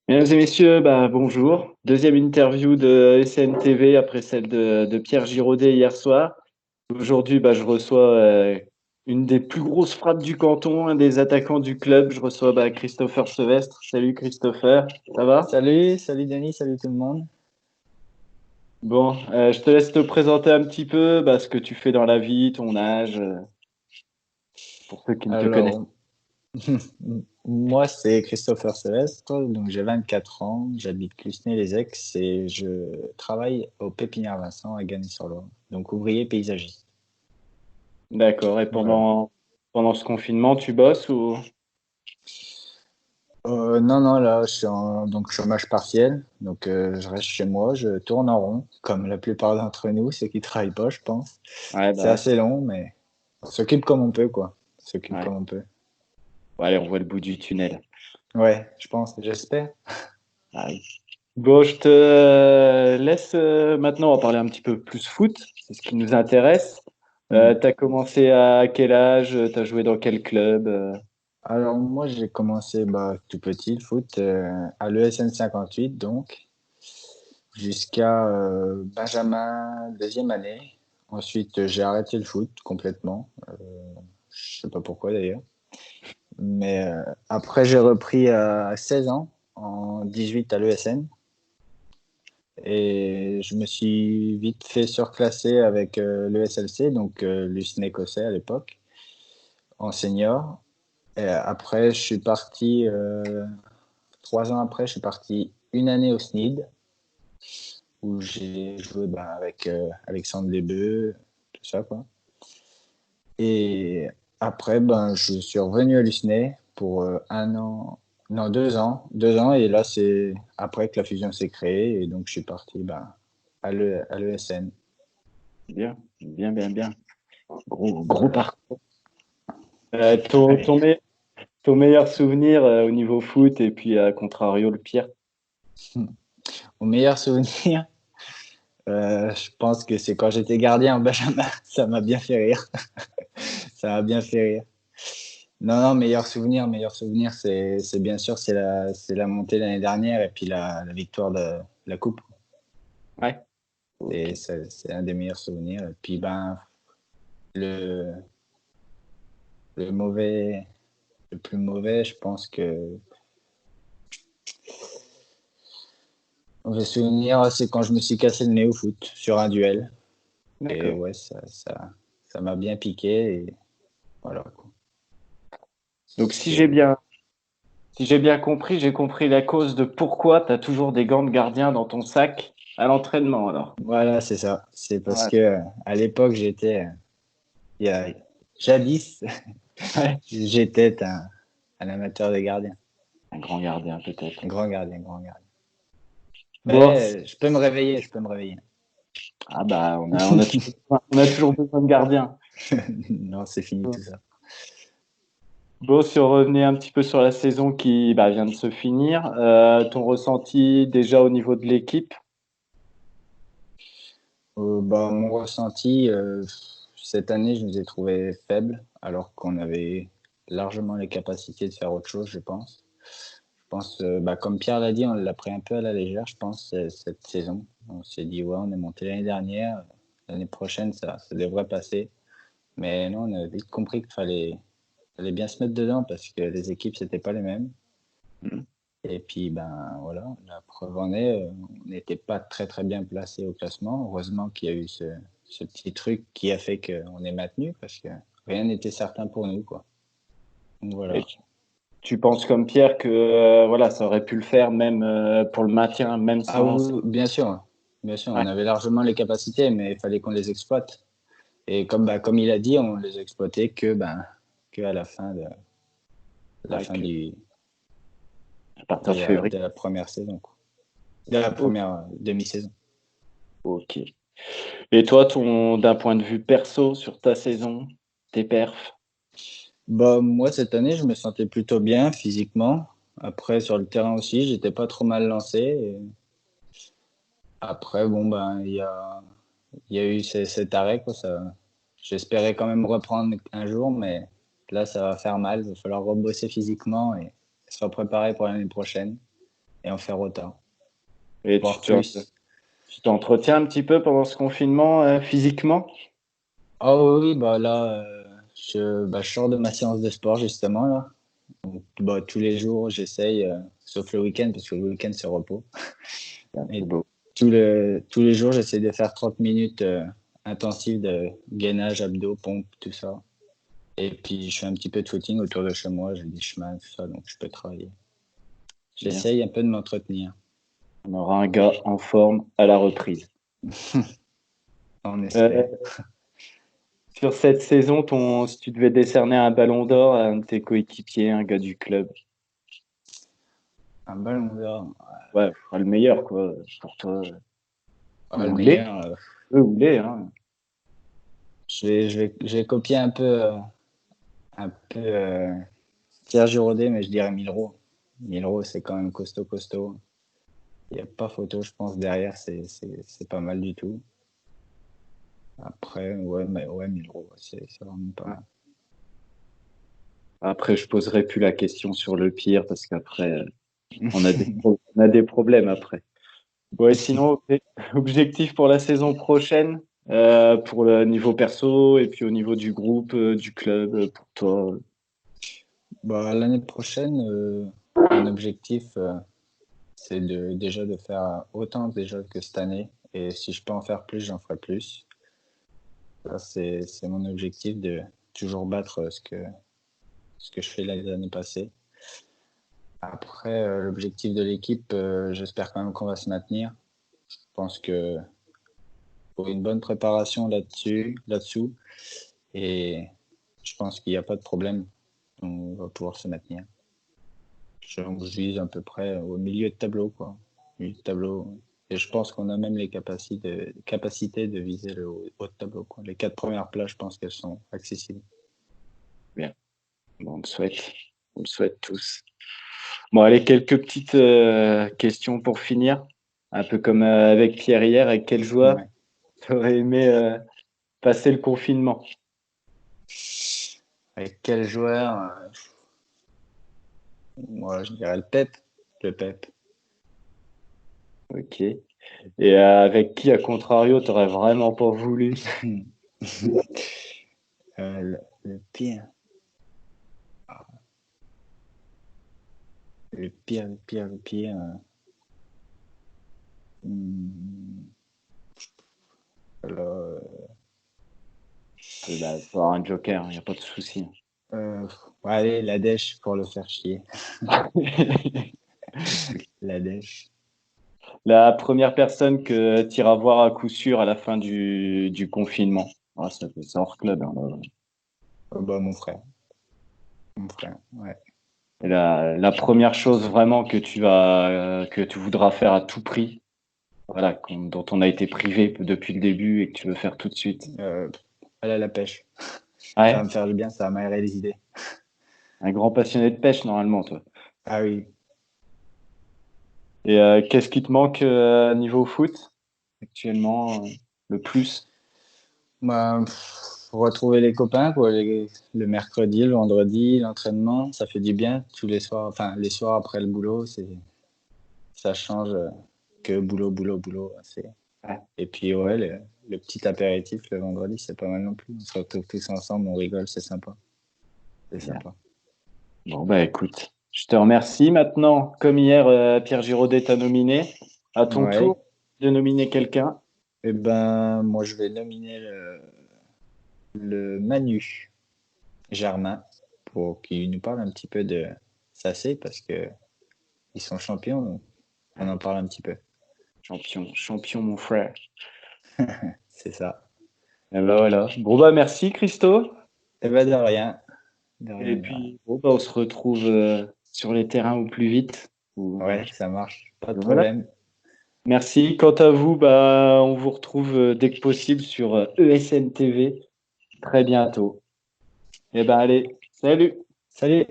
Mesdames et messieurs, bonjour. Deuxième interview de SNTV après celle de Pierre Giraudet hier soir. Aujourd'hui, je reçois une des plus grosses frappes du canton, un des attaquants du club. Je reçois Christopher Sevestre. Salut Christopher, ça va? Salut Denis, salut tout le monde. Bon, je te laisse te présenter un petit peu ce que tu fais dans la vie, ton âge, pour ceux qui ne te connaissent Alors, moi c'est Christopher Sylvestre, donc j'ai 24 ans, j'habite Clusnes-les-Aix et je travaille au Pépinière Vincent à Gagny-sur-Loire, donc ouvrier paysagiste. pas. D'accord. Et Voilà. pendant ce confinement, tu bosses ou? Non, là je suis en donc chômage partiel, donc je reste chez moi, je tourne en rond, comme la plupart d'entre nous, ceux qui travaillent pas, je pense. Ouais, C'est ouais. assez long, mais on s'occupe comme on peut, quoi. On s'occupe Ouais. comme on peut. Bon, allez, on voit le bout du tunnel. Ouais, je pense, j'espère. Ah oui. Bon, je te laisse maintenant, on va parler un petit peu plus foot, c'est ce qui nous intéresse. Hmm. Tu as commencé à quel âge? Tu as joué dans quel club? Alors moi j'ai commencé tout petit le foot à l'ESN 58 donc jusqu'à Benjamin deuxième année. Ensuite j'ai arrêté le foot complètement. Je sais pas pourquoi d'ailleurs. Mais après j'ai repris à 16 ans en 18 à l'ESN et je me suis vite fait surclasser avec l'ESLC donc l'USN écossais à l'époque en senior. Et après je suis parti 3 ans après, je suis parti une année au SNID où j'ai joué avec Alexandre Desbœufs, tout ça quoi. Et après, je suis revenu à Lucenay pour un an, non 2 ans, et là c'est après que la fusion s'est créée et donc je suis parti à l'ESN. Bien, bien, bien, bien. Gros Voilà. parcours. Euh, ton, Ouais. ton, me- ton meilleur souvenir au niveau foot et puis à contrario le pire. Mon meilleur souvenir, je pense que c'est quand j'étais gardien en Benjamin. Ça m'a bien fait rire. Ça m'a bien fait rire. Non, meilleur souvenir, c'est bien sûr c'est la montée l'année dernière et puis la victoire de la coupe. Ouais. Et Ok. c'est un des meilleurs souvenirs. Et puis le le mauvais, le plus mauvais, je pense que mauvais souvenir, c'est quand je me suis cassé le nez au foot sur un duel. Et D'accord. ouais, ça m'a bien piqué et voilà, quoi. Donc C'est si j'ai bien compris, j'ai compris la cause de pourquoi tu as toujours des gants de gardien dans ton sac à l'entraînement alors. voilà, c'est ça. C'est parce Ouais. que à l'époque j'étais il y a jadis Ouais. j'étais un amateur de gardien. Un grand gardien peut-être. Grand gardien, grand gardien. Bon, Mais je peux me réveiller, je peux me réveiller. on a toujours besoin de gardiens. Non, c'est fini tout ça. Bon, si on revenait un petit peu sur la saison qui vient de se finir, ton ressenti déjà au niveau de l'équipe? Mon ressenti, cette année, je nous ai trouvés faibles, alors qu'on avait largement les capacités de faire autre chose, je pense. Je pense, comme Pierre l'a dit, on l'a pris un peu à la légère, je pense, cette saison. On s'est dit, ouais, on est monté l'année dernière, l'année prochaine, ça devrait passer. Mais non, on a vite compris fallait bien se mettre dedans parce que les équipes, c'était pas les mêmes. Hmm. Et puis, voilà, la preuve en est, on n'était pas très très bien placé au classement. Heureusement qu'il y a eu ce petit truc qui a fait qu'on est maintenu parce que rien n'était certain pour nous, quoi. Donc Et voilà. tu penses comme Pierre que voilà, ça aurait pu le faire même pour le maintien, même Ah sans. oui, bien sûr, on Ouais, avait largement les capacités, mais il fallait qu'on les exploite. Et comme il a dit, on les exploitait que à la ouais, fin à partir de février. de la première saison, quoi. De la Oh, première demi-saison. ok. Et toi, d'un point de vue perso sur ta saison, tes perfs? Moi, cette année, je me sentais plutôt bien physiquement. Après, sur le terrain aussi, j'étais pas trop mal lancé. Et après, il y a eu cet arrêt, quoi. J'espérais quand même reprendre un jour, mais là, ça va faire mal. Il va falloir rebosser physiquement et se préparer pour l'année prochaine. et en faire autant, Et voire plus. tu t'entretiens un petit peu pendant ce confinement physiquement? Ah oui, oui, bah là, je sors de ma séance de sport justement là. Donc, bah, tous les jours, j'essaye, sauf le week-end, parce que le week-end, c'est repos. Ouais, c'est Et beau. tous les jours, j'essaie de faire 30 minutes intensives de gainage, abdos, pompe, tout ça. Et puis, je fais un petit peu de footing autour de chez moi, j'ai des chemins, tout ça, donc je peux travailler. Bien. J'essaye un peu de m'entretenir, On aura un gars en forme à la reprise. on Euh, espère. sur cette saison, si tu devais décerner un ballon d'or à un de tes coéquipiers, un gars du club, Un ballon d'or, ouais, le meilleur, quoi, pour toi. le Ou les, meilleur. eux ou les, hein. Je vais copier un peu Pierre Giraudet, mais je dirais Milro. Milro, c'est quand même costaud, costaud. Il n'y a pas photo, je pense, derrière, c'est pas mal du tout. Après, ouais, mais ouais, 1000 euros, c'est vraiment pas Ouais. mal. Après, je poserai plus la question sur le pire parce qu'après, on a des problèmes après. Ouais, sinon, objectif pour la saison prochaine, pour le niveau perso et puis au niveau du groupe, du club, pour toi. Bah, l'année prochaine, un objectif, c'est déjà de faire autant déjà que cette année. Et si je peux en faire plus, j'en ferai plus. Ça, c'est mon objectif de toujours battre ce que je fais les années passées. Après, l'objectif de l'équipe, j'espère quand même qu'on va se maintenir. Je pense que pour une bonne préparation là-dessous, et je pense qu'il n'y a pas de problème. On va pouvoir se maintenir. Je vise à peu près au milieu de tableau, quoi. Milieu de tableau. Et je pense qu'on a même les capacités de viser le haut de tableau, quoi. Les 4 premières places, je pense qu'elles sont accessibles. Bien. Bon, on le souhaite tous. Bon, allez, quelques petites questions pour finir. Un peu comme avec Pierre hier, avec quel joueur Ouais. tu aurais aimé passer le confinement? Avec quel joueur? Moi, je dirais le Pep. Le Pep. Ok. Et avec qui, à contrario, t'aurais vraiment pas voulu? Le pire. Le pire. Hmm, alors, Tu peux avoir un joker, il n'y a pas de souci. ouais, allez, la dèche pour le faire chier. La dèche. La première personne que tu iras voir à coup sûr à la fin du confinement. Ah, ça fait ça hors club, hein, là. Oh, bah, mon frère. Mon frère, ouais. Et la première chose vraiment que tu voudras faire à tout prix, voilà, dont on a été privé depuis le début et que tu veux faire tout de suite. Euh, aller à la pêche. Ça va Ouais, me faire du bien, ça va m'aérer les idées. un grand passionné de pêche normalement, toi. Ah oui. Et qu'est-ce qui te manque niveau foot actuellement le plus? Bah, retrouver les copains, quoi, le mercredi, le vendredi, l'entraînement, ça fait du bien tous les soirs. Enfin, les soirs après le boulot, ça change que boulot, boulot, boulot. Ouais, Et puis, ouais, le petit apéritif le vendredi, c'est pas mal non plus. On se retrouve tous ensemble, on rigole, c'est sympa. C'est bien. sympa. Bon, bah écoute, je te remercie. Maintenant, comme hier, Pierre Giraudet t'a nominé. À ton Ouais. tour de nominer quelqu'un. Eh ben, moi, je vais nominer le Manu Germain pour qu'il nous parle un petit peu de Sassé parce que ils sont champions, donc on en Allez, parle un petit peu. champion, champion, mon frère. C'est ça. Et ben voilà. Bon, bah merci, Christo. Eh ben, de rien. De Et rien, de rien. puis, bon, bah, on se retrouve sur les terrains au plus vite. Ouais, ça marche. Pas de Voilà. problème. Merci. Quant à vous, bah, on vous retrouve dès que possible sur ESN TV très bientôt. Et ben allez, salut! Salut!